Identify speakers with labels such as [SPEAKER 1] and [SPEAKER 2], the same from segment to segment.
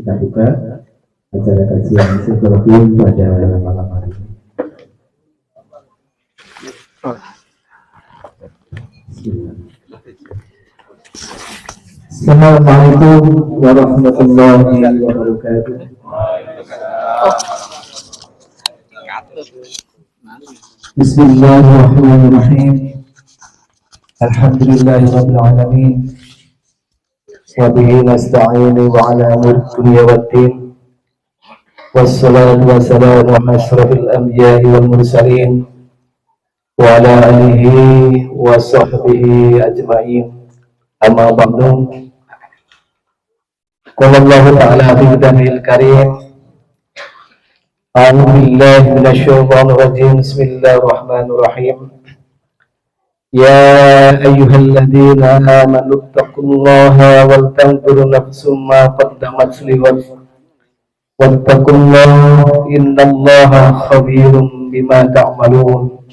[SPEAKER 1] kita buka acara kajian Silaturahim pada malam hari ini. Assalamualaikum warahmatullahi wabarakatuh. Bismillahirrahmanirrahim. Alhamdulillahirabbil alamin. Wa bihi nasta'inu wa ala umuri dunya waddin. Wassalatu wassalamu ala asyrafil anbiya'i wal mursalin wa ala alihi wa sahbihi ajma'in. Amma ba'du. Qala Allah ta'ala fi kitabihil karim. A'udzu billahi minasyaitonir rajim. Bismillahirrahmanirrahim. Ya ayyuhalladzina amanu taqullaha wal tanzur nafsum ma qaddamat lighad. Wattaqullaha innallaha khabirum bima ta'malun.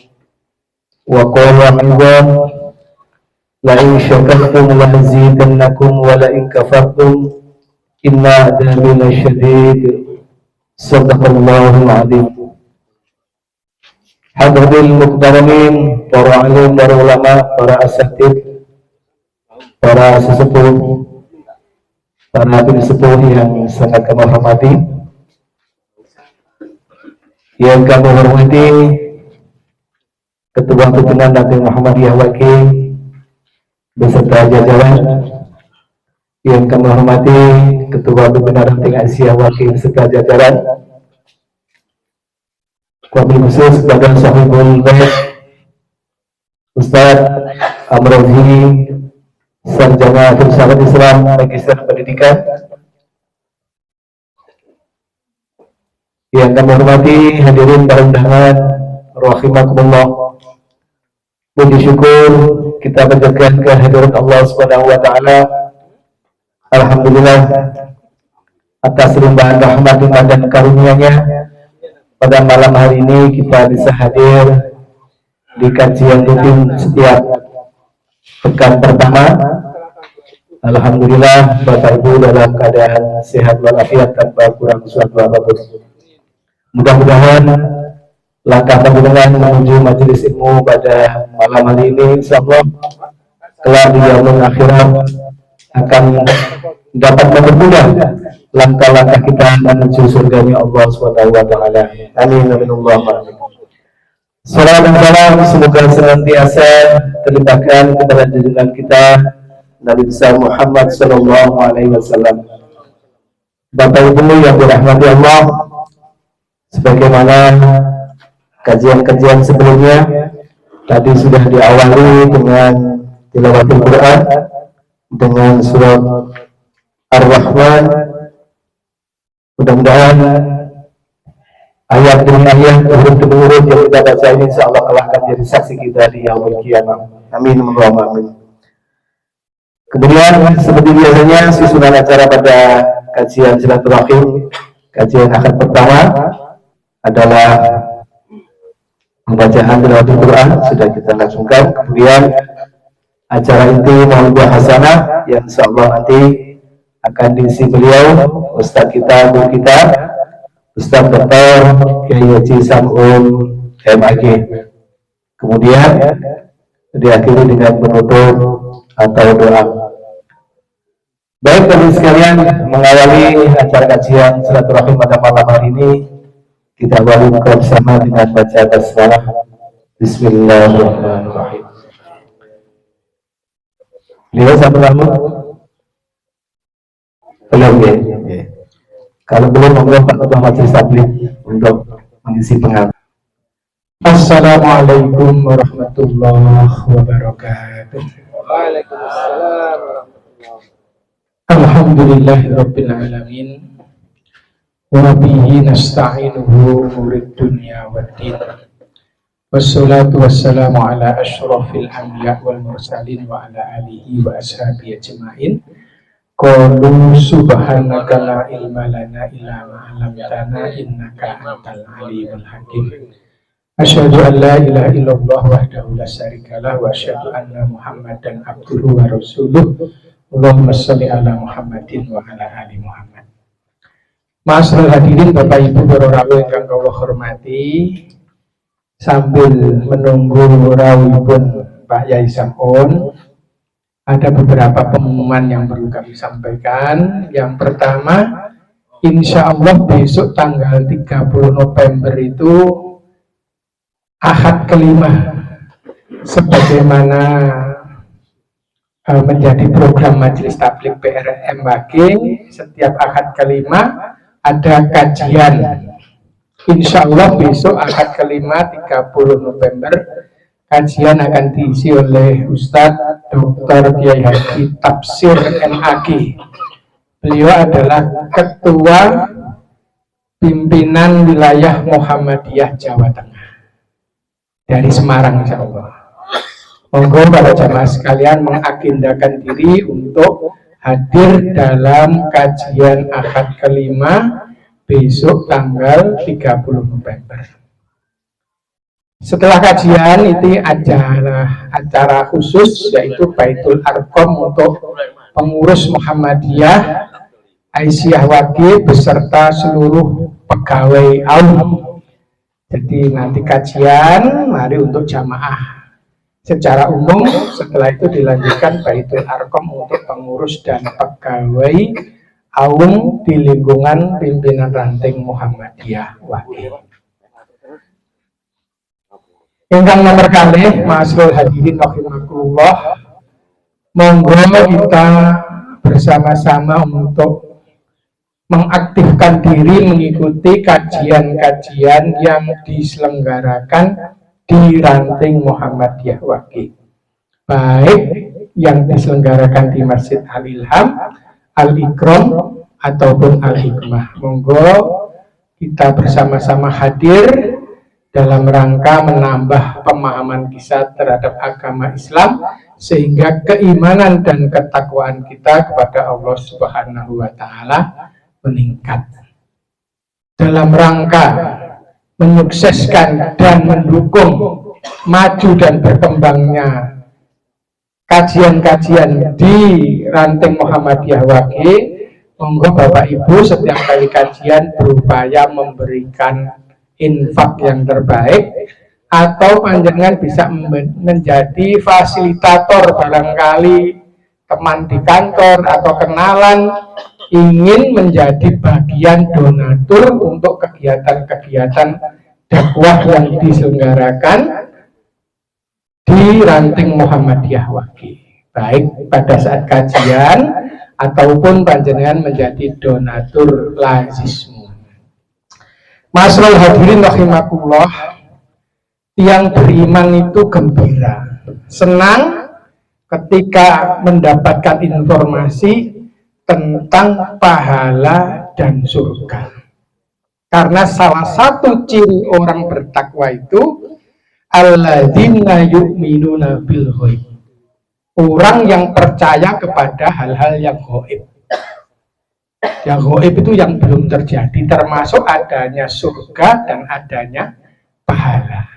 [SPEAKER 1] Wa qala aidan la in syakartum la azidannakum wa la in kafartum inna adabi lasyadid. Sadaqallahul adzim. Hadirin muhtaramin, para alim, para ulama, para asatid, para sesepuh, para pensepuh yang sangat kami hormati, yang kami hormati Ketua Pimpinan Nahdlatul Muhammadiyah Wakil beserta jajaran, yang kami hormati Ketua Pimpinan Ranting Asia Wakil beserta jajaran, wabil khusus kepada Sahibul Bait Ustaz Amrozi, Sarjana Filsafat Islam, Magister Pendidikan, yang kami hormati hadirin para undangan rahimakumullah. Puji syukur kita panjatkan kehadirat Allah Subhanahu wa taala. Alhamdulillah atas limpahan rahmat dan karunia-Nya pada malam hari ini kita bisa hadir di kajian rutin setiap pekan pertama. Alhamdulillah Bapak Ibu dalam keadaan sehat walafiat tanpa kurang suatu apapun. Mudah-mudahan langkah panjenengan menuju majelis ilmu pada malam hari ini insyaallah kelak di yaumul akhirat akan dapat mempermudah langkah-langkah kita menuju surganya Allah Subhanahu wa taala. Amin amin Allahumma. Salam dan salam semoga senantiasa terlimpahkan kepada junjungan kita Nabi besar Muhammad sallallahu alaihi wasallam. Bapak Ibu yang dirahmati Allah, sebagaimana kajian-kajian sebelumnya tadi sudah diawali dengan tilawatul Quran dengan surat Ar-Rahman. Mudah-mudahan ayat demi ayat, urut demi urut yang kita baca ini insyaallah kelak akan jadi saksi kita di yaumul qiyamah. Amin Allahumma amin. Kemudian seperti biasanya susunan acara pada kajian silaturahim, kajian akad pertama adalah pembacaan tilawatul Quran, sudah kita langsungkan. Kemudian acara inti maulid hasanah yang insyaallah nanti akan diisi beliau Ustaz kita, guru kita Ustaz Dr. Kiai Haji Sam'ul MAG. Kemudian diakhiri dengan penutup atau doa. Baik teman sekalian, mengawali acara kajian silaturahim pada malam hari ini, kita awali bersama dengan baca basmalah. Bismillahirrahmanirrahim. Lihat satu lalu. Belum ya? Kalau belum, monggo Pak Ketua Majelis Tabligh untuk mengisi pengajian. Assalamualaikum warahmatullahi wabarakatuh.
[SPEAKER 2] Waalaikumsalam warahmatullahi.
[SPEAKER 1] Alhamdulillahirabbil alamin. Wa bihi nasta'inuhu umurid dunya waddin. Wassalatu wassalamu ala asyrafil anbiya wal mursalin wa ala alihi wa ashabihi ajma'in. Qalu subhanaka la ilma lana illa ma 'allamtana innaka antal alimul hakim. Asyhadu an la ilaha illallah wahdahu la syarikalah wa asyhadu anna Muhammadan abduhu wa rasuluh. Allahumma shalli ala Muhammadin wa ala ali Muhammad.
[SPEAKER 3] Masyaallah hadirin Bapak Ibu para rawuh ingkang kula hormati, sambil menunggu rawuhipun Pak Yai Samun, ada beberapa pengumuman yang perlu kami sampaikan. Yang pertama, insya Allah besok tanggal 30 November itu Ahad kelima, sebagaimana menjadi program Majelis Tabligh PRMWG. Setiap Ahad kelima ada kajian. Insya Allah besok Ahad kelima 30 November kajian akan diisi oleh Ustadz Dr. Kiai Haji Tafsir MAG. Beliau adalah Ketua Pimpinan Wilayah Muhammadiyah Jawa Tengah dari Semarang, insya Allah. Monggo para jamaah sekalian mengagendakan diri untuk hadir dalam kajian Ahad kelima besok tanggal 30 November. Setelah kajian itu adalah acara khusus, yaitu Baitul Arqam untuk pengurus Muhammadiyah Aisyah Wage beserta seluruh pegawai AUM. Jadi nanti kajian mari untuk jamaah secara umum, setelah itu dilanjutkan Baitul Arqam untuk pengurus dan pegawai AUM di lingkungan pimpinan ranting Muhammadiyah Wage. Ingkang nomor kalih, Ma'asyiral hadirin rahimakumullah, monggo kita bersama-sama untuk mengaktifkan diri mengikuti kajian-kajian yang diselenggarakan di ranting Muhammadiyah Wage, baik yang diselenggarakan di Masjid Al-Ilham, Al-Ikram ataupun Al-Hikmah. Monggo kita bersama-sama hadir dalam rangka menambah pemahaman kita terhadap agama Islam, sehingga keimanan dan ketakwaan kita kepada Allah Subhanahu wa Ta'ala meningkat. Dalam rangka menyukseskan dan mendukung maju dan berkembangnya kajian-kajian di ranting Muhammadiyah Wage, monggo Bapak Ibu setiap kali kajian berupaya memberikan infak yang terbaik, atau panjenengan bisa menjadi fasilitator, barangkali teman di kantor atau kenalan ingin menjadi bagian donatur untuk kegiatan-kegiatan dakwah yang diselenggarakan di ranting Muhammadiyah Wage, baik pada saat kajian ataupun panjenengan menjadi donatur lazismu. Masyaallah hadirin rahimakumullah, yang beriman itu gembira, senang ketika mendapatkan informasi tentang pahala dan surga. Karena salah satu ciri orang bertakwa itu alladzina yu'minuna bil ghaib, orang yang percaya kepada hal-hal yang gaib. Yang gaib itu yang belum terjadi, termasuk adanya surga dan adanya pahala,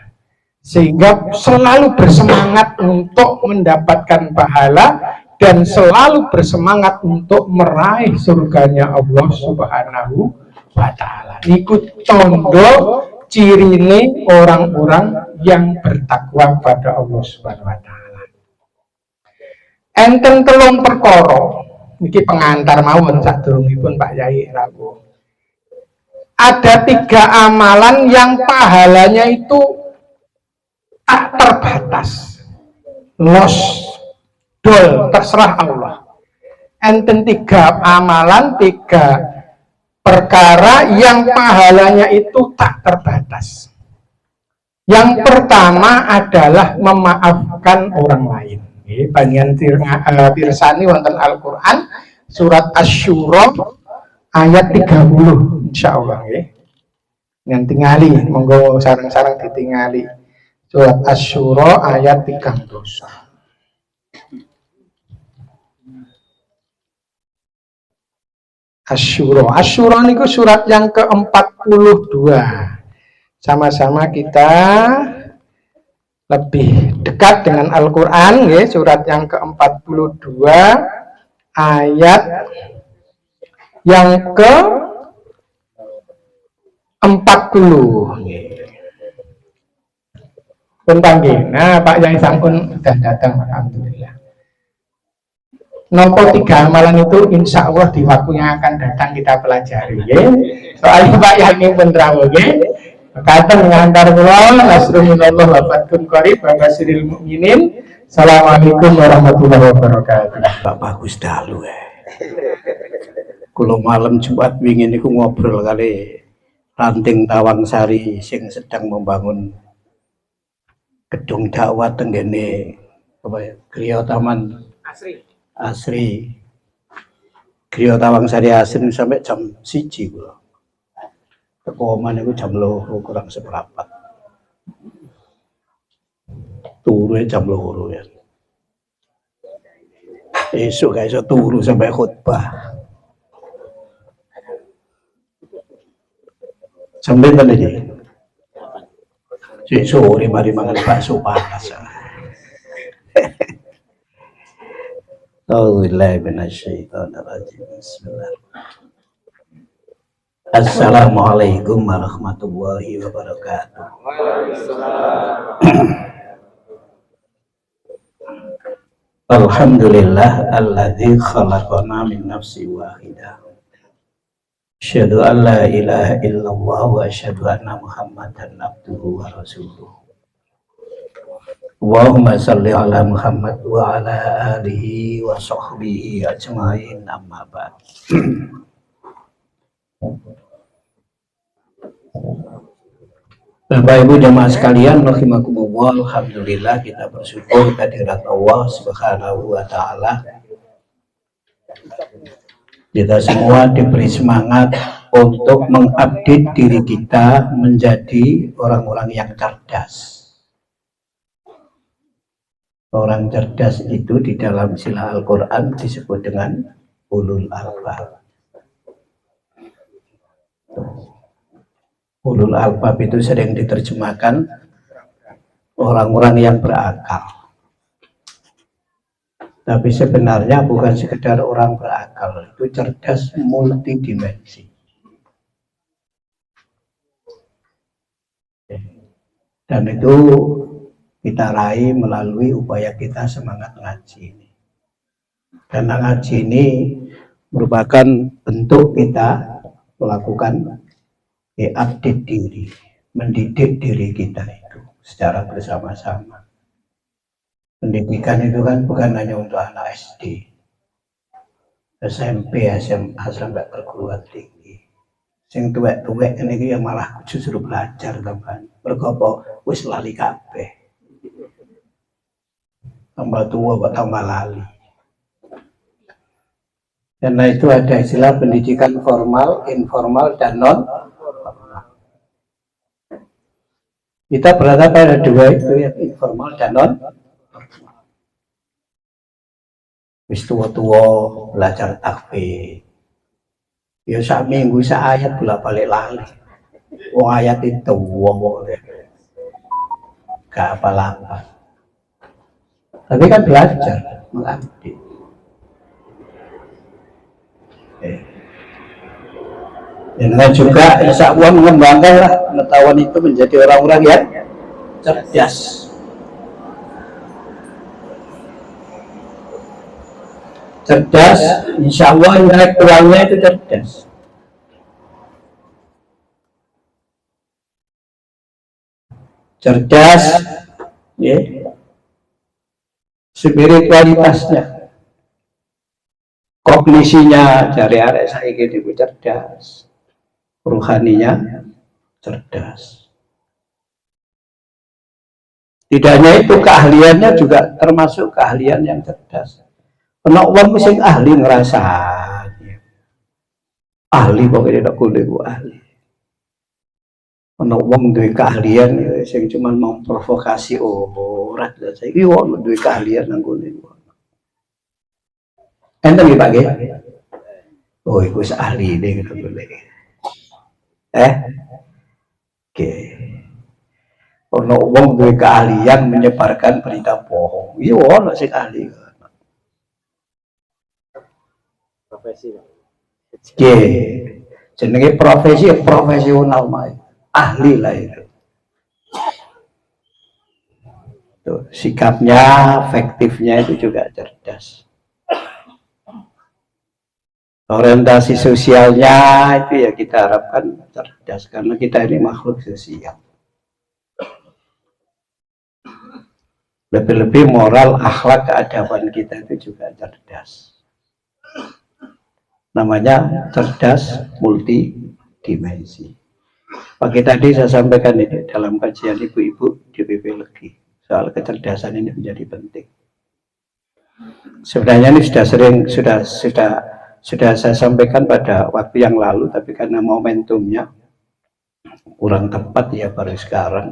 [SPEAKER 3] sehingga selalu bersemangat untuk mendapatkan pahala dan selalu bersemangat untuk meraih surganya Allah Subhanahu wa Ta'ala. Ikut tondo cirine orang-orang yang bertakwa kepada Allah Subhanahu wa Ta'ala. Enten telung perkara niki pengantar mawon sadurungipun Pak Yai rawuh. Ada 3 amalan yang pahalanya itu tak terbatas, los dol, terserah Allah. Enten 3 amalan, 3 perkara yang pahalanya itu tak terbatas. Yang pertama adalah memaafkan orang lain. Panjenengan pirsani wonten Al-Qur'an surat Asy-Syura ayat 30 insyaallah nggih. Nganti ngali, monggo sareng-sareng ditingali. Surat Asy-Syura ayat 30. Asy-Syura. Asy-Syura niku surat yang ke-42. Sama-sama kita lebih dekat dengan Al-Quran, ya, surat yang ke-42 ayat yang ke 40. Pun panggil. Nah, Pak Yai sampun sudah datang, alhamdulillah. Nopo 3 amalan itu insya Allah di waktu yang akan datang kita pelajari, ya. Soalnya Pak Yai ini pun rawuh, ya. Kadang ngantar kula, nasrulillah wa fathun qarib wa basyiril mukminin. Assalamualaikum warahmatullahi wabarakatuh.
[SPEAKER 4] Pak bagus dalu Kulo malam Jumat wingi niku ngobrol kali Ranting Tawangsari sing sedang membangun gedung dakwah tenggene apa ya, Griya Taman Asri. Griya Tawangsari Asri sampai jam 1 kula. Teko omah niku jam 2 kurang seperempat. Turu jam 2 ya. Esok gak iso turu sampai khutbah. Sampai mana dia? Si sore mari mangan bakso panas. Auzubillahi minasyaitonir rajim. Bismillah. Assalamualaikum warahmatullahi wabarakatuh. Alhamdulillah alladzi khalaqana min nafsin wahidah. Asyhadu an la ilaha illallah wa asyhadu anna Muhammadan abduhu wa rasuluh. Allahumma shalli ala Muhammad wa ala alihi wa sahbihi ajmain, amma ba'd. Bapak Ibu jamaah sekalian rahimakumullah, alhamdulillah kita bersyukur kehadirat Allah Subhanahu wa taala. Kita semua diberi semangat untuk mengupdate diri kita menjadi orang-orang yang cerdas. Orang cerdas itu di dalam sila Al-Qur'an disebut dengan ulul albab. Ulul albab itu sering diterjemahkan orang-orang yang berakal. Tapi sebenarnya bukan sekedar orang berakal, itu cerdas multidimensi. Dan itu kita raih melalui upaya kita semangat ngaji ini. Karena ngaji ini merupakan bentuk kita melakukan update diri, mendidik diri kita itu secara bersama-sama. Pendidikan itu kan bukan hanya untuk anak SD, SMP, SMA sampai perguruan tinggi. Sing tuwek-tuwek ini yang malah justru belajar teman. Berkopo wis lali kabeh. Tambah tua kok tambah lali. Karena itu ada istilah pendidikan formal, informal, dan non. Kita berada pada dua itu, yang informal dan non. Wis tua-tua belajar takfir. Ya sak minggu sak ayat bolak-balik lali. Wong ayat itu wong gak apa-apa. Tapi kan belajar mengabdi. Dan juga insya Allah mengembangkanlah pengetahuan itu menjadi orang-orang yang cerdas. Cerdas, insya Allah intelektualnya itu cerdas. Cerdas, ya, spiritualitasnya, kognisinya dari arek saiki itu cerdas. Ruhaninya cerdas. Tidak hanya itu, keahliannya juga termasuk keahlian yang cerdas. Kena wong sing ahli ngrasani. Ahli pokoknya tak kudu ahli. Kena wong duwe keahlian sing cuma memprovokasi ora saiki wong duwe keahlian nang kene. Enten nggih Pak nggih? Oh iku wis ahli ning kene. Oke. Ono wong duwe keahlian menyebarkan berita bohong. Iya ono sing ahli. Profesi. Oke. jenenge profesi profesional mah, ahli lah itu. Tuh, sikapnya, efektifnya itu juga cerdas. Orientasi sosialnya itu ya kita harapkan cerdas, karena kita ini makhluk sosial. Lebih-lebih moral, akhlak, keadaban kita itu juga cerdas. Namanya cerdas multidimensi. Pagi tadi saya sampaikan ini dalam kajian ibu-ibu di PP Legi, soal kecerdasan ini menjadi penting. Sebenarnya ini sudah saya sampaikan pada waktu yang lalu, tapi karena momentumnya kurang tepat ya baru sekarang,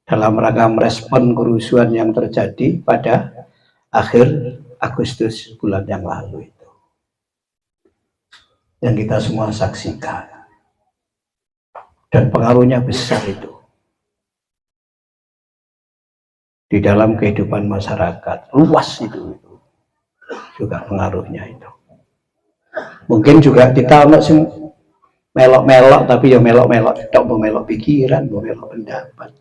[SPEAKER 4] dalam rangka merespon kerusuhan yang terjadi pada akhir Agustus bulan yang lalu itu, yang kita semua saksikan, dan pengaruhnya besar itu di dalam kehidupan masyarakat luas itu juga pengaruhnya itu. Mungkin juga kita ono sing melok-melok, tapi ya melok-melok tok, melok pikiran, melok pendapat.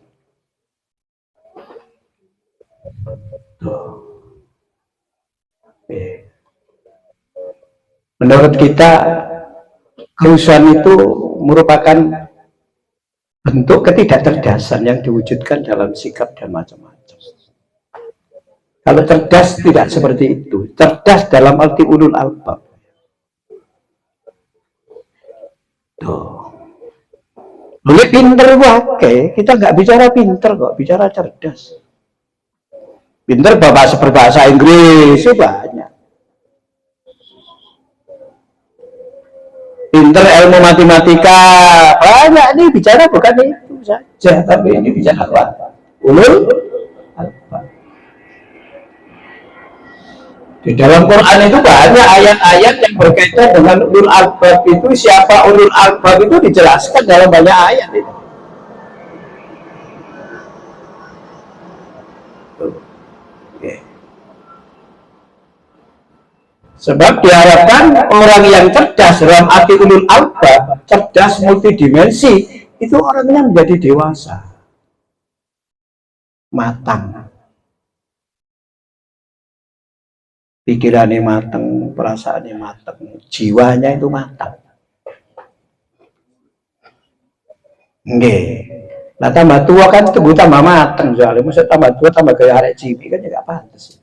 [SPEAKER 4] Menurut kita kerusuhan itu merupakan bentuk ketidakcerdasan yang diwujudkan dalam sikap dan macam-macam. Kalau cerdas tidak seperti itu, cerdas dalam arti ulul albab. Tuh. Boleh pinter wae, kita nggak bicara pinter kok, bicara cerdas. Pinter berbahasa Inggris itu banyak. Pinter ilmu matematika banyak, ini bicara bukan itu saja, tapi ini bicara apa? Ulul albab. Di dalam Quran itu banyak ayat-ayat yang berkaitan dengan ulul albab itu. Siapa ulul albab itu dijelaskan dalam banyak ayat itu. Sebab diharapkan orang yang cerdas dalam arti ulul albab, cerdas multidimensi, itu orangnya menjadi dewasa, matang. Pikirannya matang, perasaannya matang, jiwanya itu matang. Nggih. Nah tambah tua kan tunggu tambah matang, soalnya mesti tambah tua tambah gaya arek cilik kan juga pantas.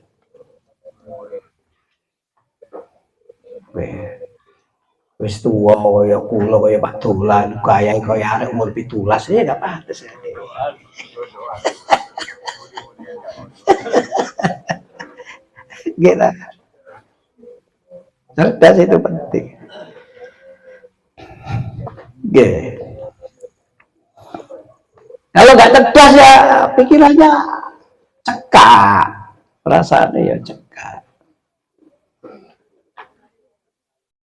[SPEAKER 4] Wis tua kaya kula kaya Pak Dolan, gaya arek umur 17 ya enggak pantas. Gitu. Cerdas itu penting. Gitu. Kalau nggak cerdas ya pikirannya cekak, perasaannya ya cekak.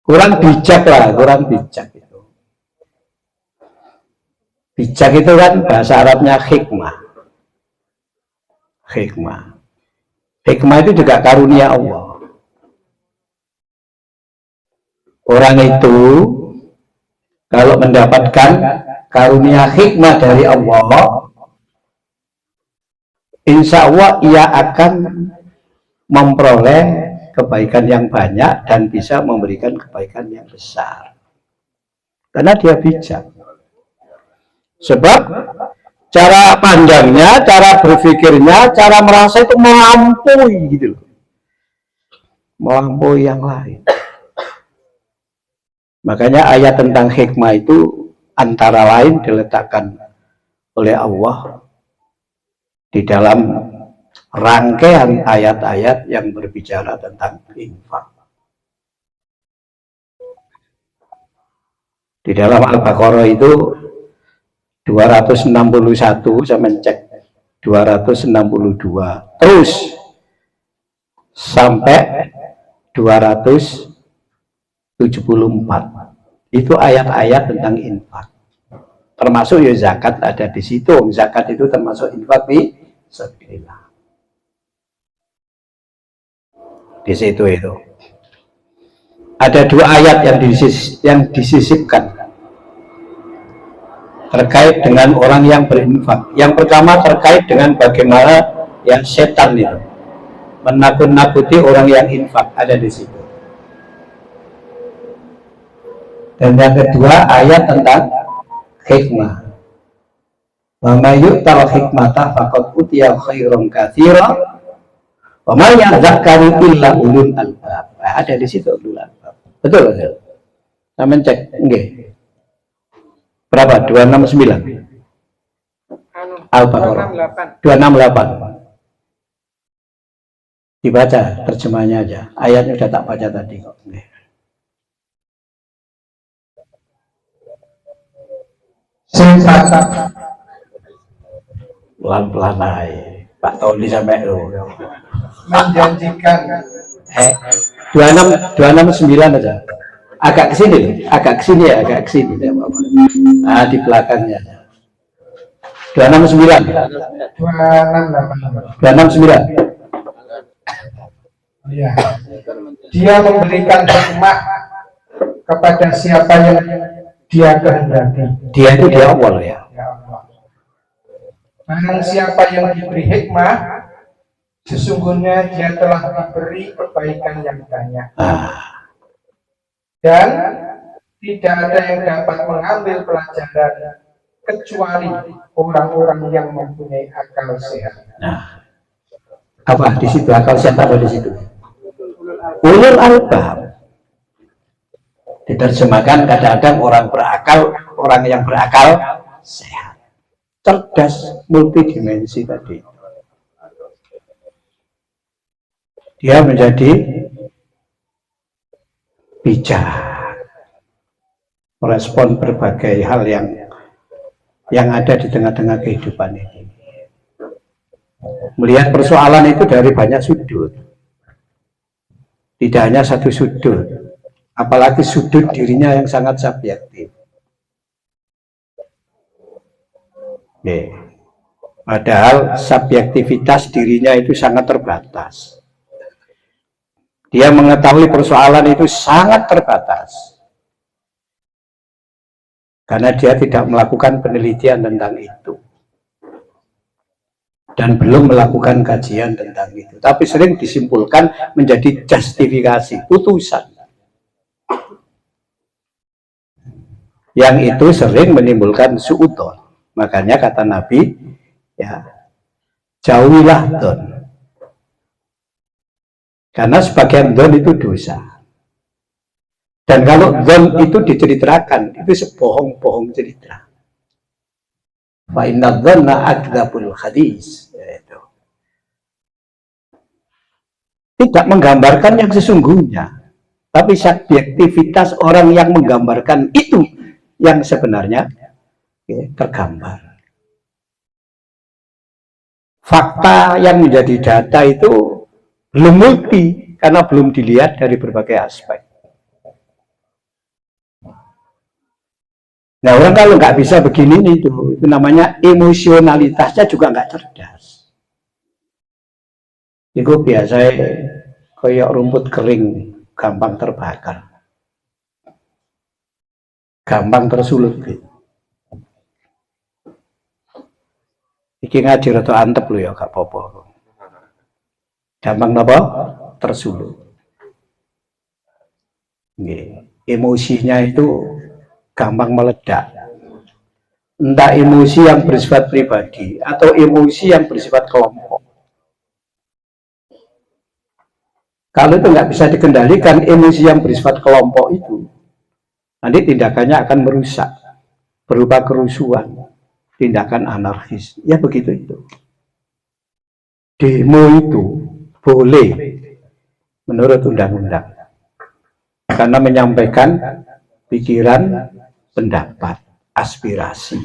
[SPEAKER 4] Kurang bijak lah, kurang bijak itu. Bijak itu kan bahasa Arabnya hikmah. Hikmah. Hikmah itu juga karunia Allah. Orang itu kalau mendapatkan karunia hikmah dari Allah, insya Allah ia akan memperoleh kebaikan yang banyak dan bisa memberikan kebaikan yang besar. Karena dia bijak. Sebab cara pandangnya, cara berpikirnya, cara merasa itu melampaui gitu loh. Melampaui yang lain. Makanya ayat tentang hikmah itu antara lain diletakkan oleh Allah di dalam rangkaian ayat-ayat yang berbicara tentang infak. Di dalam Al-Baqarah itu 261, saya mencek 262 terus sampai 274. Itu ayat-ayat tentang infak. Termasuk ya zakat ada di situ. Zakat itu termasuk infak fi sabilillah. Di situ itu. Ada dua ayat yang disisipkan terkait dengan orang yang berinfak. Yang pertama terkait dengan bagaimana yang setan itu menakut-nakuti orang yang infak, ada di situ. Dan yang kedua ayat tentang hikmah. Wa may yu'tal hikmata faqad utiya khairan katsira wa may yadhakkaru illa ulul albab. Ada di situ ulul albab. Betul betul. Sampeyan cek nggih. Berapa? 269. Al-Baqarah 268. Dibaca terjemahnya aja. Ayatnya sudah tak baca tadi kok. Nggih.
[SPEAKER 3] Singkat
[SPEAKER 4] Pelan-pelan aja. Pak Toli sampai lo.
[SPEAKER 3] menjanjikan
[SPEAKER 4] 269 aja. Agak kesini, agak kesini ya, agak kesini. Nah, di belakangnya. 269. 269.
[SPEAKER 3] Ya. Dia memberikan hikmah kepada siapa yang dia kehendaki.
[SPEAKER 4] Dia itu dia Allah ya.
[SPEAKER 3] Ya Allah. Barang siapa yang diberi hikmah, sesungguhnya dia telah diberi kebaikan yang banyak. Dan tidak ada yang dapat mengambil pelajaran kecuali orang-orang yang mempunyai akal sehat.
[SPEAKER 4] Nah, apa di situ akal sehat apa di situ? Ulul albab. Diterjemahkan kadang-kadang orang yang berakal sehat, cerdas, multidimensi tadi. Dia menjadi bijak, merespon berbagai hal yang ada di tengah-tengah kehidupan ini. Melihat persoalan itu dari banyak sudut, tidak hanya satu sudut, apalagi sudut dirinya yang sangat subjektif. Padahal subjektivitas dirinya itu sangat terbatas. Dia mengetahui persoalan itu sangat terbatas. Karena dia tidak melakukan penelitian tentang itu. Dan belum melakukan kajian tentang itu. Tapi sering disimpulkan menjadi justifikasi, putusan. Yang itu sering menimbulkan su'udon. Makanya kata Nabi, ya, jauhilah don. Karena sebagian don itu dosa. Dan kalau don itu diceritakan, itu sebohong-bohong cerita. Fa inna dhanna akdzabul hadis. Tidak menggambarkan yang sesungguhnya, tapi subjektivitas orang yang menggambarkan itu yang sebenarnya tergambar. Fakta yang menjadi data itu belum multi karena belum dilihat dari berbagai aspek. Nah, orang kalau nggak bisa begini itu namanya emosionalitasnya juga nggak cerdas. Itu biasanya kayak rumput kering, gampang terbakar, gampang tersulut. Iki ngaji atau antep lu ya, gak apa-apa. Gampang apa? Tersulut. Emosinya itu gampang meledak. Entah emosi yang bersifat pribadi atau emosi yang bersifat kelompok. Kalau itu nggak bisa dikendalikan, emosi yang bersifat kelompok itu, nanti tindakannya akan merusak, berupa kerusuhan, tindakan anarkis. Ya begitu itu. Demo itu boleh menurut undang-undang karena menyampaikan pikiran, pendapat, aspirasi.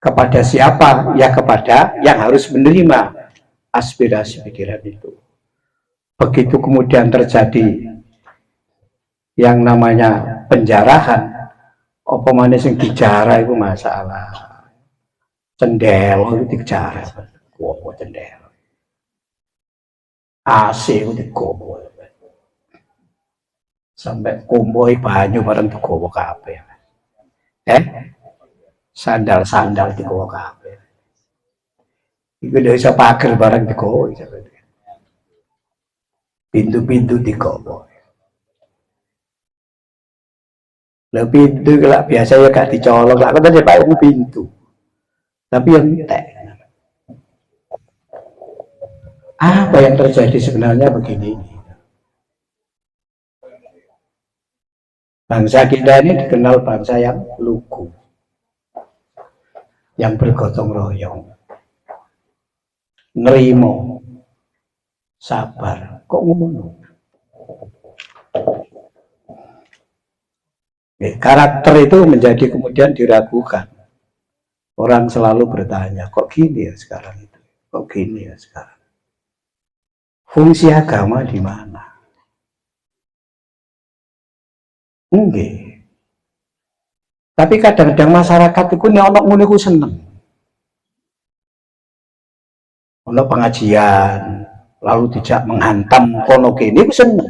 [SPEAKER 4] Kepada siapa? Ya kepada yang harus menerima aspirasi pikiran itu. Begitu kemudian terjadi yang namanya penjarahan, apa mana sing dijarah itu masalah. Cendel itu dijarah. Wah, cendel. AC itu digowo. Sampai kumpoi banyu bareng digowo kabeh. Sandal-sandal digawa kabeh. Iku nek iso pager barang digawa. Pintu-pintu digawa. Lah pintu kalau biasa ya gak dicolok, lah kan tadi Pak pintu. Tapi yang entek. Apa yang terjadi sebenarnya begini? Bangsa kita ini dikenal bangsa yang lugu, yang bergotong royong, nerimo, sabar. Kok ngono? Karakter itu menjadi kemudian diragukan. Orang selalu bertanya, kok gini ya sekarang itu? Kok gini ya sekarang? Fungsi agama di mana? Enggak. Tapi kadang-kadang masyarakat itu nek ono ngono iku seneng. Ono pengajian, lalu dijak menghantam kono kene iku seneng.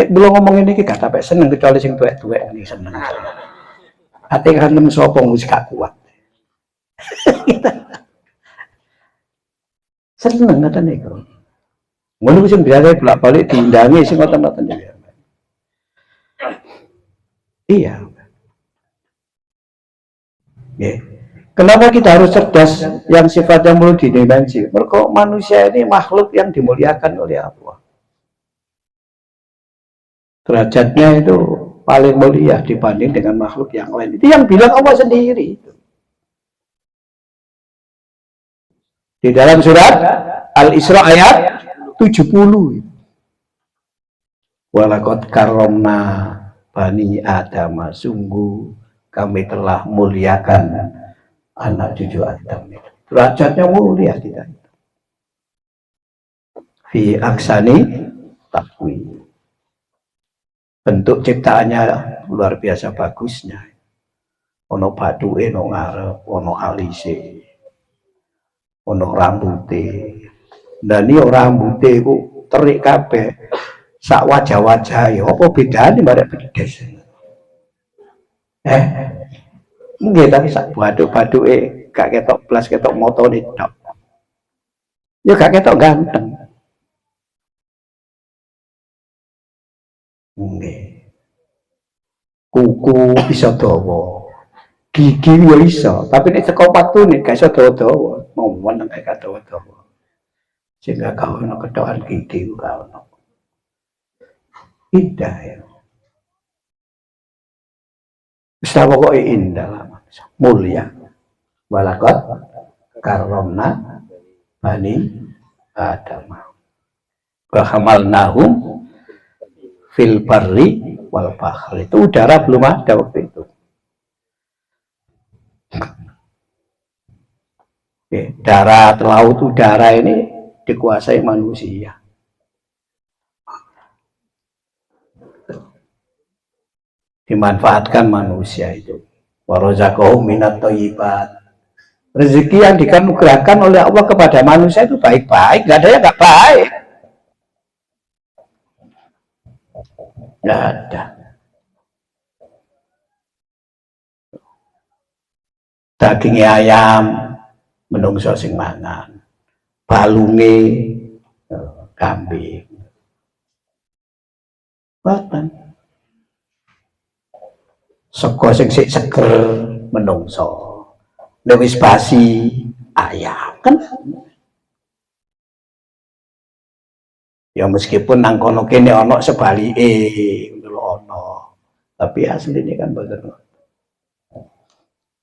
[SPEAKER 4] Nek belum ngomong ini gak sampai seneng kecuali sing tuwek-tuwek ini seneng. Ate kantem sapa wis gak kuat. Seneng ngoten niku. Ngono sing biasa bolak-balik diundangi sing ngoten-ngoten iki. Iya. Yeah. Kenapa kita harus cerdas yang sifatnya multidimensi? Mereka manusia ini makhluk yang dimuliakan oleh Allah. Derajatnya itu paling mulia dibanding dengan makhluk yang lain. Itu yang bilang Allah sendiri. Di dalam surat Al-Isra ayat 70. Walaqad karramna Bani Adam, sungguh kami telah muliakan anak cucu Adam. Derajatnya mulia kita. Fi aksani takwi. Bentuk ciptaannya luar biasa bagusnya. Ono bathuke ono ngarep, ono alise, ono rambute. Dan ini rambute iku terik kabeh. Sak wajah-wajah ya apa bedane barek bedes. Nggih tapi sak baduk-baduke gak ketok blas ketok motone tok. Ya gak ketok ganteng. Nggih. Kuku bisa dawa. Gigi ya iso, tapi nek teko patune gak iso dawa-dawa. Mau meneng gak dawa-dawa. Sehingga kau ono ketokan gigi ora ono. Indah ya. Istilah pokoknya indah lah, mulia. Walaqad karramna Bani Adam. Wa hamalnahum fil barri wal bahri. Itu udara belum ada waktu itu. Darat, laut, udara ini dikuasai manusia. Dimanfaatkan manusia itu. Warazaqahum minat thayyibat. Rezeki yang dikanugerahkan oleh Allah kepada manusia itu baik-baik, nggak ada yang nggak baik. Nggak ada. Dagingnya ayam, menungso sing mangan. Balunge kambing. Bahkan sego sing sik seger menungso. Nek wis basi ayam kan. Ya meskipun nang kono kene ana sebalike ngono ana. Tapi asline kan boten.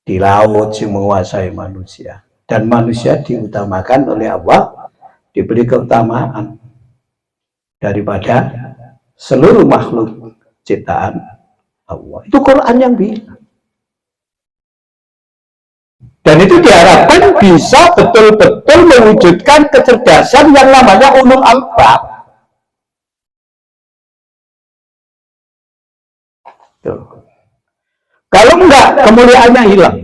[SPEAKER 4] Di laut sing menguasai manusia dan manusia diutamakan oleh Allah, diberi keutamaan daripada seluruh makhluk ciptaan Allah. Itu Quran yang bilang. Dan itu diharapkan bisa betul-betul mewujudkan kecerdasan yang namanya ulul albab. Kalau enggak, kemuliaannya hilang.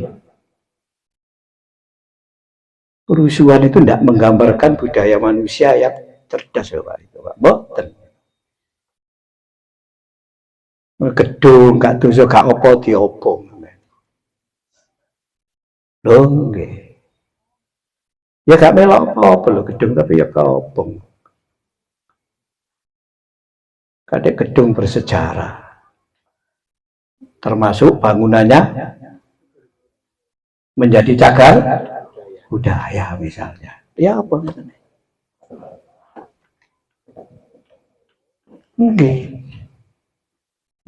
[SPEAKER 4] Kerusuhan itu enggak menggambarkan budaya manusia yang cerdas, Pak. Itu, Pak. Boten. Gedung, gak dosa, gak opo, diopong. Lho nggih. Ya gak melok apa lho gedung tapi ya kobong. Kadek gedung bersejarah. Termasuk bangunannya menjadi cagar budaya misalnya. Ya apa misalnya? Mungkin.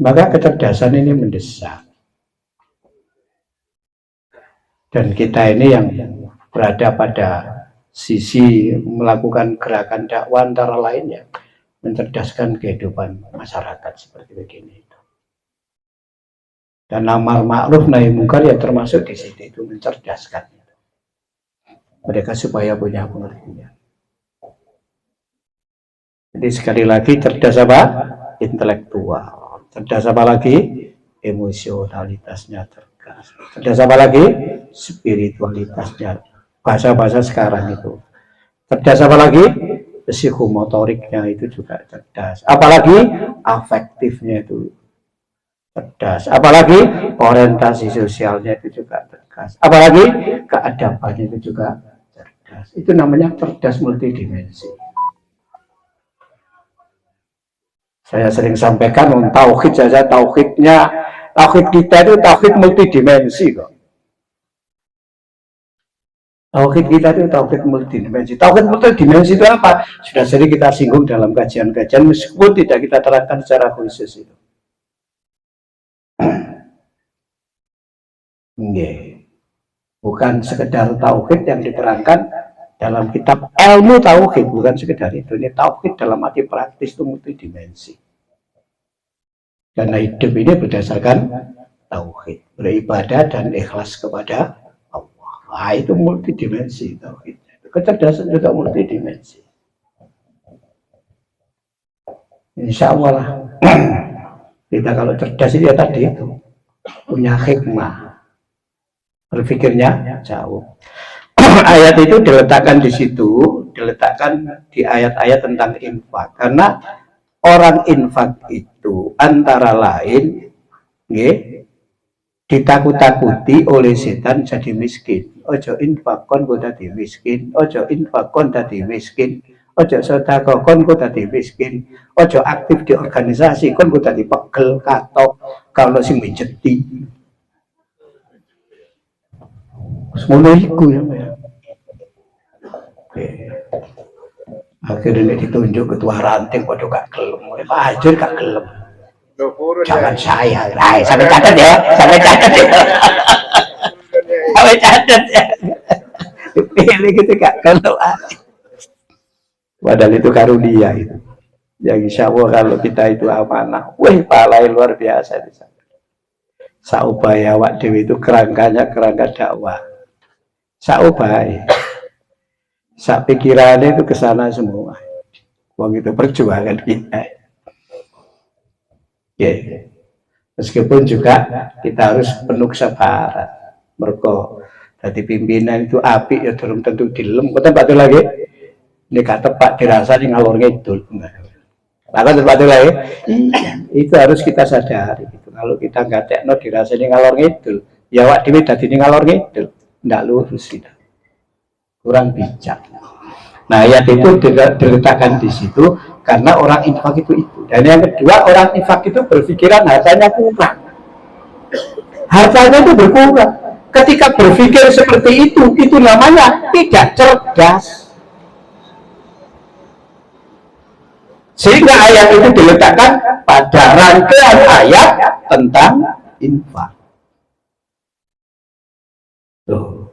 [SPEAKER 4] Maka kecerdasan ini mendesak. Dan kita ini yang berada pada sisi melakukan gerakan dakwah antara lainnya mencerdaskan kehidupan masyarakat seperti begini. Dan amar ma'ruf nahi mungkar ya termasuk di situ itu mencerdaskan mereka supaya punya pengertian. Jadi sekali lagi cerdas apa? Intelektual. Cerdas apa lagi? Emosionalitasnya cerdas. Cerdas apa lagi? Spiritualitasnya. Bahasa-bahasa sekarang itu. Cerdas apa lagi? Psikomotoriknya itu juga cerdas. Apalagi afektifnya itu cerdas. Apalagi orientasi sosialnya itu juga cerdas. Apalagi keadabannya itu juga cerdas. Itu namanya cerdas multidimensi. Saya sering sampaikan tauhid saja, tauhid kita itu tauhid multidimensi kok. Tauhid kita itu tauhid multidimensi. Tauhid multidimensi itu apa? Sudah sering kita singgung dalam kajian-kajian meskipun tidak kita terangkan secara khusus itu. Bukan sekedar tauhid yang diterangkan dalam kitab ilmu tauhid, bukan sekedar itu. Ini tauhid dalam arti praktis itu multidimensi. Karena hidup ini berdasarkan tauhid, beribadah dan ikhlas kepada Allah. Nah, itu multidimensi tauhid. Kecerdasan juga multidimensi. Insya Allah lah. Kita kalau cerdas itu ya tadi itu punya hikmah, berpikirnya jauh. Ayat itu diletakkan di situ, diletakkan di ayat-ayat tentang infak, karena orang infak itu antara lain ditakut-takuti oleh setan jadi miskin. Ojo infak kon go dadi miskin, ojo infak kon dadi miskin, ojo sedekah kon go dadi miskin, ojo aktif di organisasi kon go dadi pegel katok kalau sing menjeti. Semono iku ya. Akhirnya ditunjuk ketua ranting pada gak gelem, Fajir gak gelem. Jangan saya, sampai catat ya, sampai catat ya, sampai catat ya. Pilih gitu gak gelem. Padahal itu karunia itu. Yang insya Allah kalau kita itu amanah, pahalanya luar biasa. Saupaya awak dewi itu kerangkanya kerangka dakwah. Saupaya. Sak pikirannya itu ke sana semua. Wong itu perjuangan kita. Yeah. Meskipun juga kita harus penuh kesabaran. Mergo jadi pimpinan itu api ya belum tentu dilem. Kok tempat itu lagi? Ini kata Pak dirasa di ngalor ngidul. Maka tempat itu lagi. Iya, itu harus kita sadari. Gitu. Kalau kita nggak tekno dirasa di ngalor ngidul, ya wak dewi dadi di ngalor ngidul, nggak lurus kita. Kurang bijak. Nah, ayat itu diletakkan di situ karena orang infak itu. Dan yang kedua, orang infak itu berpikiran hartanya kurang. Hartanya itu berkurang. Ketika berpikir seperti itu namanya tidak cerdas. Sehingga ayat itu diletakkan pada rangkaian ayat tentang infak. Tuh.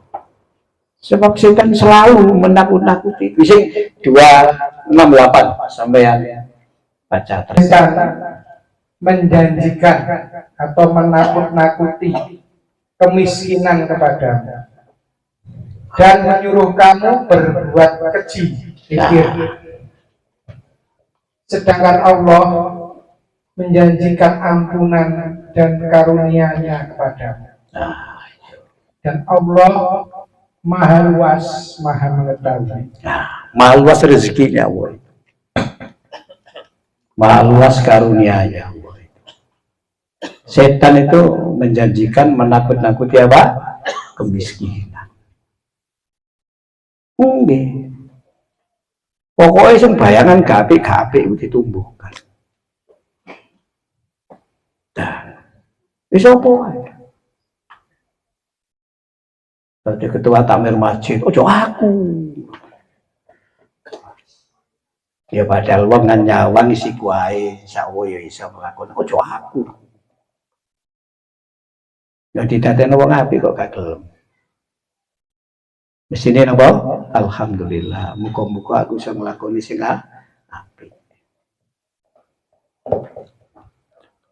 [SPEAKER 4] Sebab setan selalu menakut-nakuti. Bisa 268 sampai yang baca terus.
[SPEAKER 3] Menjanjikan atau menakut-nakuti kemiskinan kepadamu dan menyuruh kamu berbuat keji. Sedangkan Allah menjanjikan ampunan dan karunia-Nya kepadamu. Dan Allah Maha luas, Maha mengetahui.
[SPEAKER 4] Maha luas rezekinya Allah. Maha luas karunia-Nya Allah. Setan itu menjanjikan menakut-nakuti apa? Kemiskinan. Nggih. Pokoknya sing bayangan gapi-gapi ditumbuhkan. Nah, wis apa wae. Dadi ketua takmir masjid, ojo aku. Ya padahal wong ngan nyawang isi kuae, sawo ya iso nglakoni, ojo aku. Ya didadekno wong apik kok gak gelem. Mesine napa? Alhamdulillah, muga-muga aku iso nglakoni sing apik.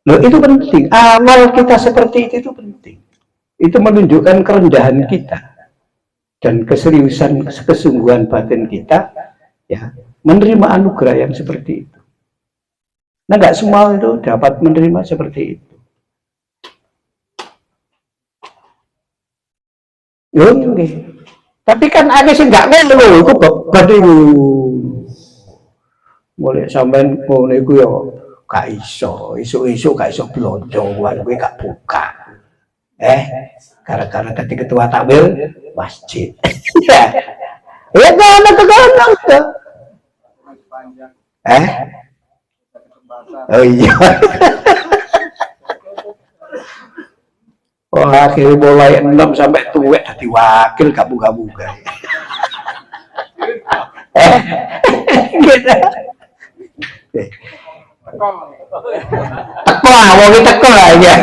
[SPEAKER 4] Loh itu penting, awal kita seperti itu penting. Itu menunjukkan kerendahan kita dan keseriusan, kesungguhan batin kita, ya, menerima anugerah yang seperti itu. Nah, nggak semua itu dapat menerima seperti itu. Oke. Tapi kan ada sih nggak ngono, itu badhe boleh sampean ngono iku ya gak iso, isu-isu gak iso blonjo, kowe gak buka. Gara-gara tadi ketua takmir masjid. Ya mana kegono tuh. Oh iya. Oh akhirnya mulai 6 sampai tuwek dadi wakil gak buka-buka. Gitu. Teko lah, wong teko lah ya.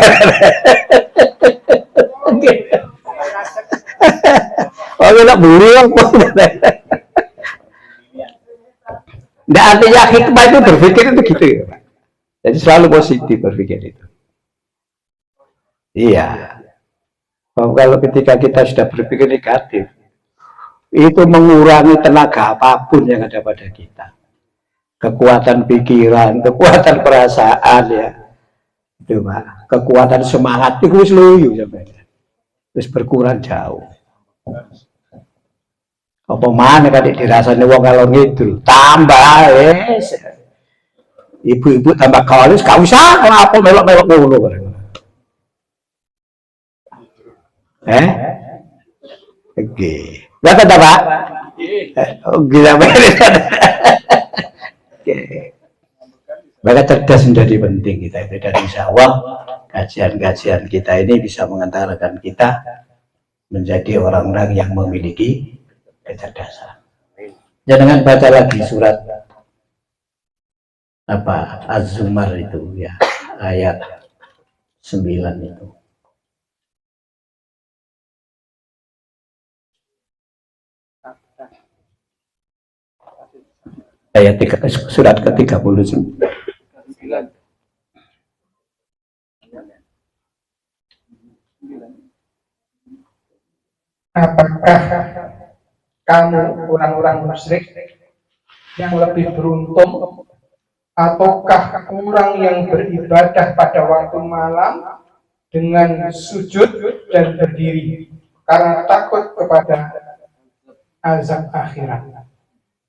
[SPEAKER 4] Oh nak buru apa? Nggak, artinya hikmah itu berpikir itu gitu ya Pak. Jadi selalu positif berpikir itu. Iya. Kalau ketika kita sudah berpikir negatif, itu mengurangi tenaga apapun yang ada pada kita. Kekuatan pikiran, kekuatan perasaan ya. Itu Pak. Kekuatan semangat itu wis luyu sampai. Wis berkurang jauh. Apa mana kan dirasani wong kalau ngidul tambah ibu-ibu tambah kalis gak usah ngapa melok-melok ngono bareng. Oke. Enggak kata Pak? Oke sampai. Oke. Maka cerdas menjadi penting kita itu, dan insya Allah kajian-kajian kita ini bisa mengantarkan kita menjadi orang-orang yang memiliki kecerdasan. Jangan baca lagi surat apa Az-Zumar itu ya, ayat 9 itu. Ayat 3, surat ke-39.
[SPEAKER 3] Apakah kamu orang-orang musyrik yang lebih beruntung, ataukah orang yang beribadah pada waktu malam dengan sujud dan berdiri karena takut kepada azab akhirat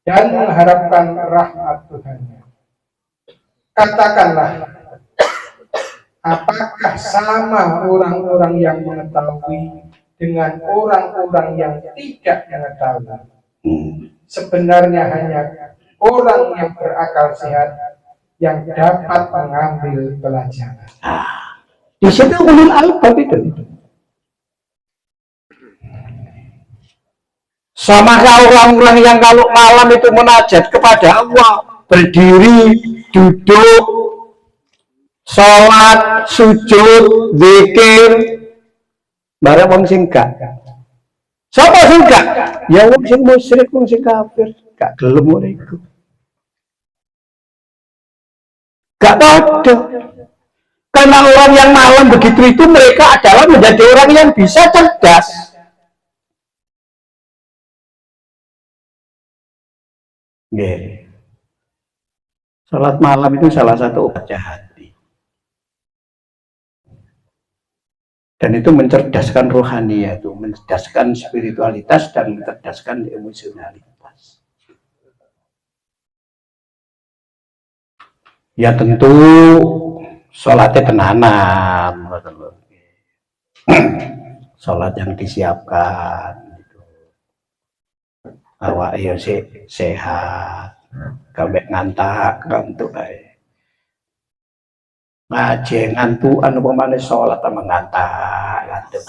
[SPEAKER 3] dan mengharapkan rahmat Tuhannya? Katakanlah, apakah sama orang-orang yang mengetahui dengan orang-orang yang tidak mengetahui? Sebenarnya hanya orang yang berakal sehat yang dapat mengambil pelajaran.
[SPEAKER 4] Di situ ulul albab itu. Sama orang-orang yang kalau malam itu munajat kepada Allah, berdiri, duduk, sholat, sujud, zikir, barang wong sing gak. Sapa sing gak? Ya wong sing musyrik, wong sing kafir, gak gelem ngono iku. Gak padha. Karena orang yang malam begitu itu mereka adalah menjadi orang yang bisa cerdas. Yeah. Salat malam itu salah satu obatnya hati. Dan itu mencerdaskan rohani, itu mencerdaskan spiritualitas dan mencerdaskan emosionalitas. Ya tentu sholatnya tenanan, sholat yang disiapkan. awak yo sehat, kabeh ngantuk ae. Ngaji ngantukan apa maneh salat tambah ngantuk.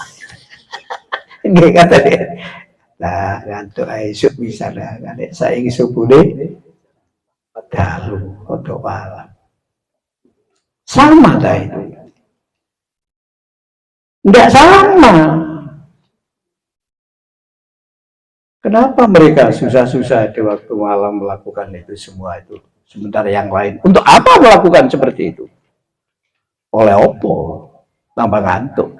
[SPEAKER 4] Nggih kata dia. Nah, ngantuk ae esuk bisa lah. Nek saiki subuhne dalu padha malam. Sama dah itu. Enggak sama. Kenapa mereka susah-susah di waktu malam melakukan itu semua itu? Sementara yang lain, untuk apa melakukan seperti itu? Oleh opo? Tambah ngantuk.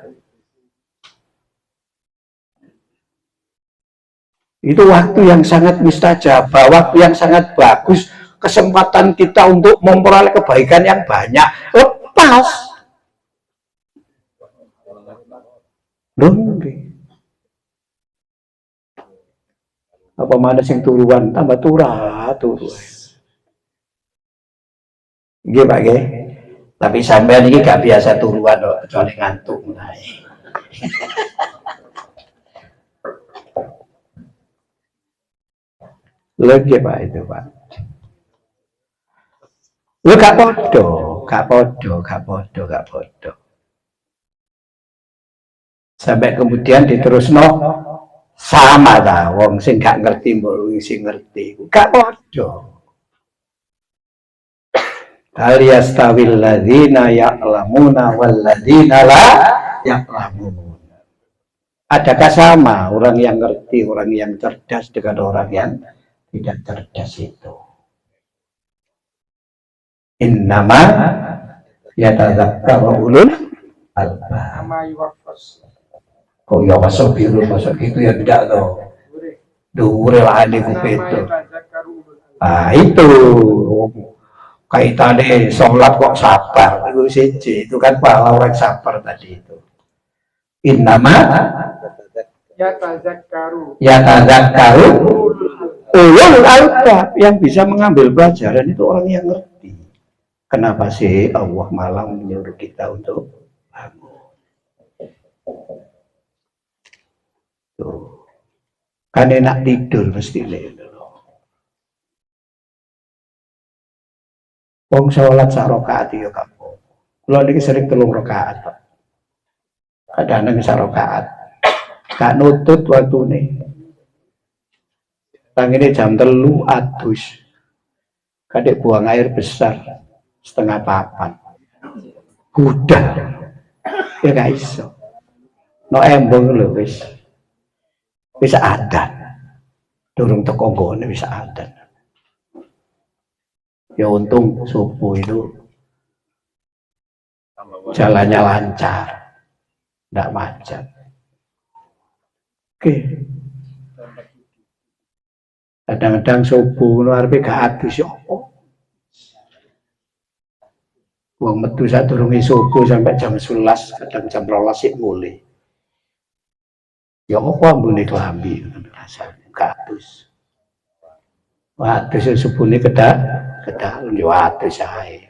[SPEAKER 4] Itu waktu yang sangat mustajabah, waktu yang sangat bagus, kesempatan kita untuk memperoleh kebaikan yang banyak. Lepas. Apa mana sing turuan tambah turu. Nggih Pak nggih. Tapi sampean iki gak biasa turuan kok, kecuali ngantuk mulai. Lagi Pak itu Pak. Lu gak podo. Sampai kemudian diterusno sama ta wong sing gak ngerti mbok sing ngerti. Gak podo. Hal yastawil ladzina ya'lamuna wal ladzina la ya'lamun. Adakah sama orang yang ngerti, orang yang cerdas dengan orang yang tidak cerdas itu? Innama yatadzakkaru ulul albab. Kok ya masuk biru masuk gitu ya tidak loh. Dhuwure lah niku itu. Ah itu kaitannya sholat kok sabar itu siji, itu kan pahala orang sabar tadi itu. Innama yatadzakkaru ulul albab, yang bisa mengambil pelajaran itu orang yang ngerti. Kenapa sih Allah malah menyuruh kita untuk bangun? Tuh. Kan enak tidur mesti wong sholat sak rakaat ya kamu. Kalau niki sering 3 rakaat. Kadang-kadang sak rakaat. Gak nutut waktune. Tangine jam 3 adus. Kadek buang air besar setengah 4. Udah. Ya gak iso. No embong lho wis. Bisa adan. Durung teko nggone bisa adan. Ya untung subuh itu jalannya lancar, tidak macet. Oke. Kadang-kadang subuh luar biasa gak adus ya apa. Wong metu sadurunge subuh sampai jam 11, kadang jam 12 sik mulai. Ya apa ambune klambi rasane gak adus. Adus subuhne kedak yo adus ae.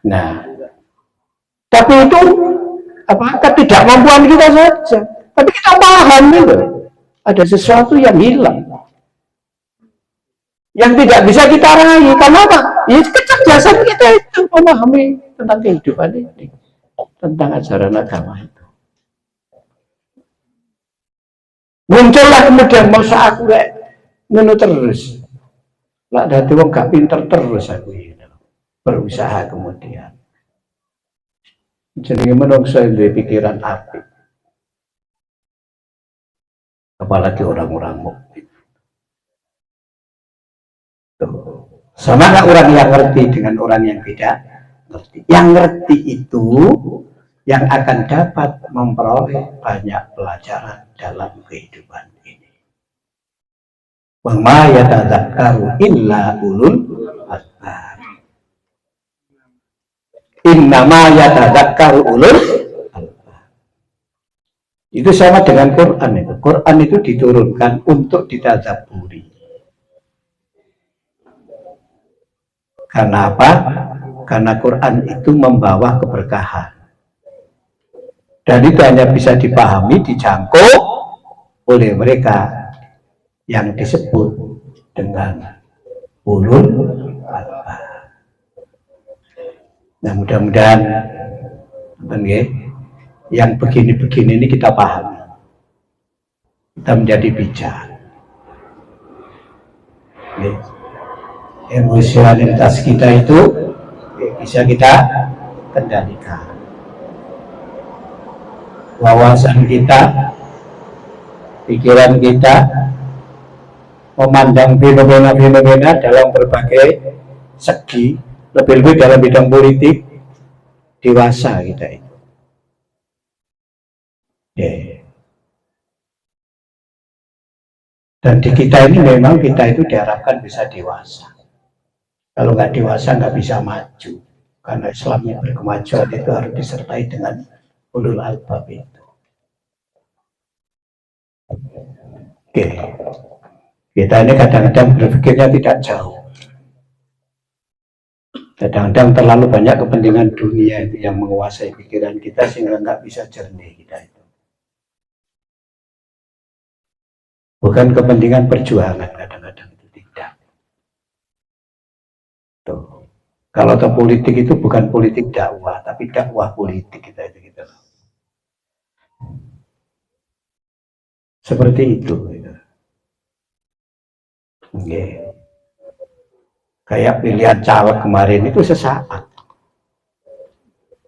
[SPEAKER 4] Nah, tapi itu apa ketidakmampuan kita saja. Tapi kita paham itu ada sesuatu yang hilang, yang tidak bisa kita raih. Karena apa? Ya kecerdasan kita itu memahami tentang kehidupan ini, tentang ajaran agama itu. Muncullah kemudian masa aku kayak ngono terus. Lah dadi wong gak pinter terus aku ini. Berusaha kemudian. Jenenge menungso duwe pikiran apik. Apalagi orang-orang mukmin. Sama gak orang yang ngerti dengan orang yang tidak ngerti. Yang ngerti itu yang akan dapat memperoleh banyak pelajaran dalam kehidupan ini. Wa ma yatadzakkaru illa ulul albab. Innama yatadzakkaru ulul albab. Itu sama dengan Quran itu. Quran itu diturunkan untuk ditadabburi. Karena apa? Karena Quran itu membawa keberkahan. Dan itu hanya bisa dipahami, dijangkau oleh mereka yang disebut dengan ulul albab. Nah, mudah-mudahan yang begini-begini ini kita pahami, kita menjadi bijak. Emosionalitas kita itu bisa kita kendalikan. Wawasan kita, pikiran kita, memandang fenomena-fenomena dalam berbagai segi, lebih-lebih dalam bidang politik, dewasa kita itu. Dan di kita ini memang kita itu diharapkan bisa dewasa. Kalau nggak dewasa nggak bisa maju. Karena Islam yang berkemajuan itu harus disertai dengan ulul albab itu. Oke. Kita ini kadang-kadang berpikirnya tidak jauh. Kadang-kadang terlalu banyak kepentingan dunia itu yang menguasai pikiran kita sehingga nggak bisa jernih kita itu. Bukan kepentingan perjuangan kadang-kadang itu tidak. Tuh. Kalau ke politik itu bukan politik dakwah, tapi dakwah politik kita itu gitu. Seperti itu. Gitu. Okay. Kayak pilihan caleg kemarin itu sesaat.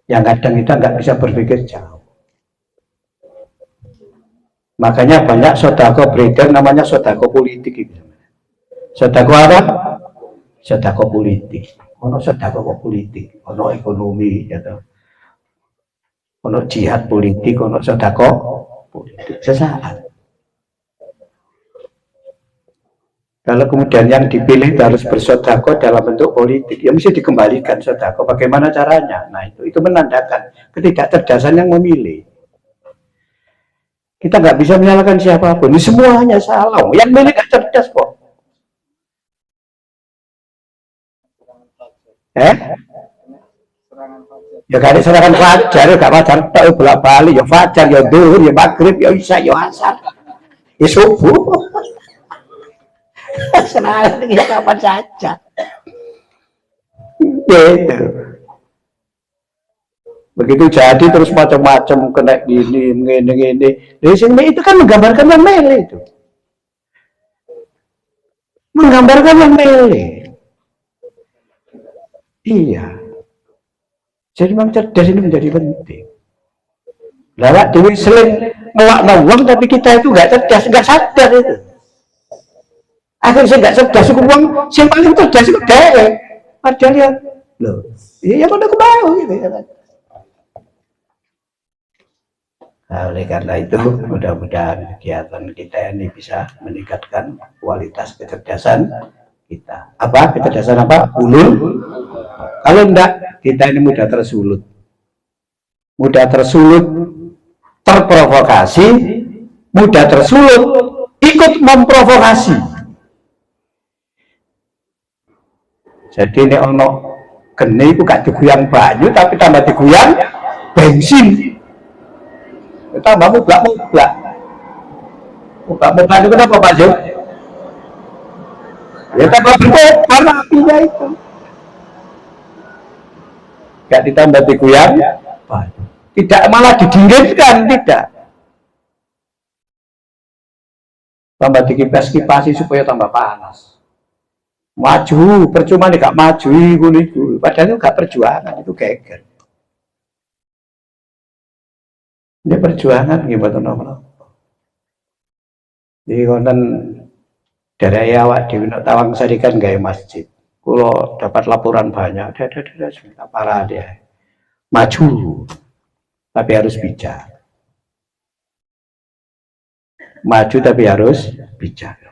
[SPEAKER 4] Yang kadang kita nggak bisa berpikir jauh. Makanya banyak sodako beredar namanya sodako politik itu. Sodako apa? Sodako politik. Ono sodako politik, ono ekonomi, gitu. Ono jihad politik, ono sodako politik. Sesaat. Kalau kemudian yang dipilih harus bersodako dalam bentuk politik, ya mesti dikembalikan sodako. Bagaimana caranya? Nah itu menandakan ketidakcerdasan yang memilih. Kita nggak bisa menyalahkan siapapun. Ini semuanya salah. Yang milih nggak cerdas kok. Ya kan serangan fajar, gak fajar tak bolak balik. Ya fajar, ya duhur, ya maghrib, ya isya, ya asar, ya subuh. Serangan ya kapan saja. Gitu. Begitu jadi terus macam-macam kena gini. Dari sini itu kan menggambarkan yang mele itu. Menggambarkan yang mele. Iya. Jadi memang cerdas ini menjadi penting. Lawak dewi seling ngelak uang tapi kita itu nggak cerdas, nggak sadar itu. Akhirnya saya nggak cerdas uang, yang paling cerdas itu deh. Padahal ya, loh, iya pada kebau gitu ya kan. Nah, oleh karena itu mudah-mudahan kegiatan kita ini bisa meningkatkan kualitas kecerdasan kita. Apa kecerdasan apa? Ulul. Kalau enggak, kita ini mudah tersulut, terprovokasi, mudah tersulut, ikut memprovokasi. Jadi ini ono geni itu gak diguyang banyu, tapi tambah diguyang bensin. Tambah mublak itu kenapa Pak Jo? Ya tambah berkobar apinya itu. Gak ditambah diguyang, tidak malah didinginkan, tidak. Tambah dikipas-kipasi supaya tambah panas. Maju, percuma nih gak maju itu. Padahal itu gak perjuangan, itu geger. Ini perjuangan gimana nomor. Jadi konten dari awak di Tawang Sari kan gaya masjid. Kalau dapat laporan banyak, ada parah dia. Maju, tapi harus bijak. Maju tapi harus bijak.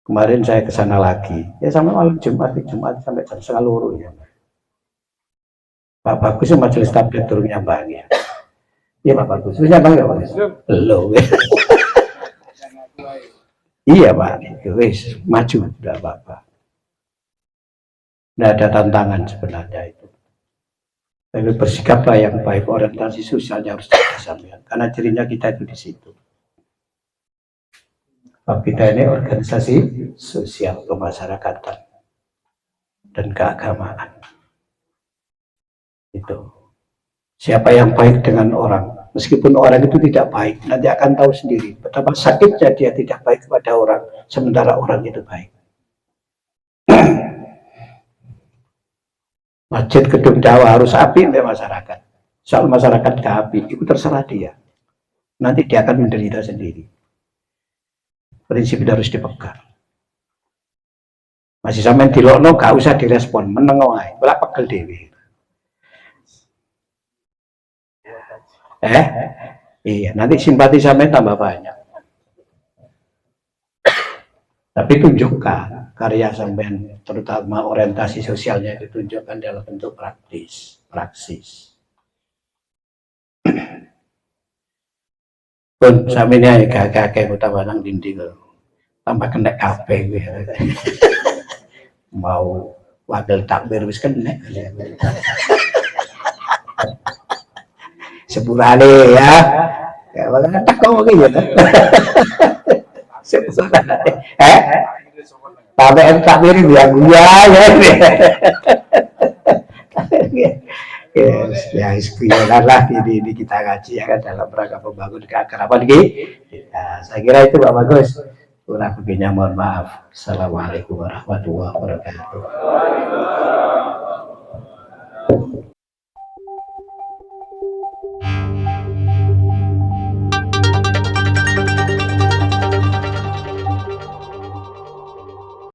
[SPEAKER 4] Kemarin saya ke sana lagi, ya sampai malam Jumat sampai jam 1:30 ya. Pak Bagus majelis tabligh turunnya Bang ya. Iya Pak Bagus, turunnya Bang ya Pak. Belum. Iya Pak, wis maju tidak apa-apa. Tidak ada tantangan sebenarnya itu. Lalu bersikaplah yang baik, orientasi sosialnya harus kita sampean, karena cirinya kita itu di situ. Sebab kita ini organisasi sosial kemasyarakatan dan keagamaan. Itu. Siapa yang baik dengan orang, meskipun orang itu tidak baik, nanti akan tahu sendiri betapa sakitnya dia tidak baik kepada orang, sementara orang itu baik. Masjid gedung dakwah harus api untuk masyarakat. Soal masyarakat gak api, itu terserah dia. Nanti dia akan menderita sendiri. Prinsip itu harus dipegang. Masih sampai di lokno gak usah direspon, meneng wae, ora pegel dhewe. Iya, nanti simpati sampai tambah banyak. Tapi tunjukkan karya sampean, terutama orientasi sosialnya ditunjukkan dalam bentuk praksis. Pun sampeyan gak utama nang dinding tambah kena kabeh kuwi. Mau wakil takbir wis kena. Sepurane ya. Ya bakal tak kok ya. Sepurane. Sampai takbir dia gua ya. Yes, ya istilah ini kita ngaji ya kan dalam rangka membangun keakraban kita. Saya kira itu Pak Bagus. Kurang lebihnya mohon maaf. Assalamualaikum warahmatullahi wabarakatuh.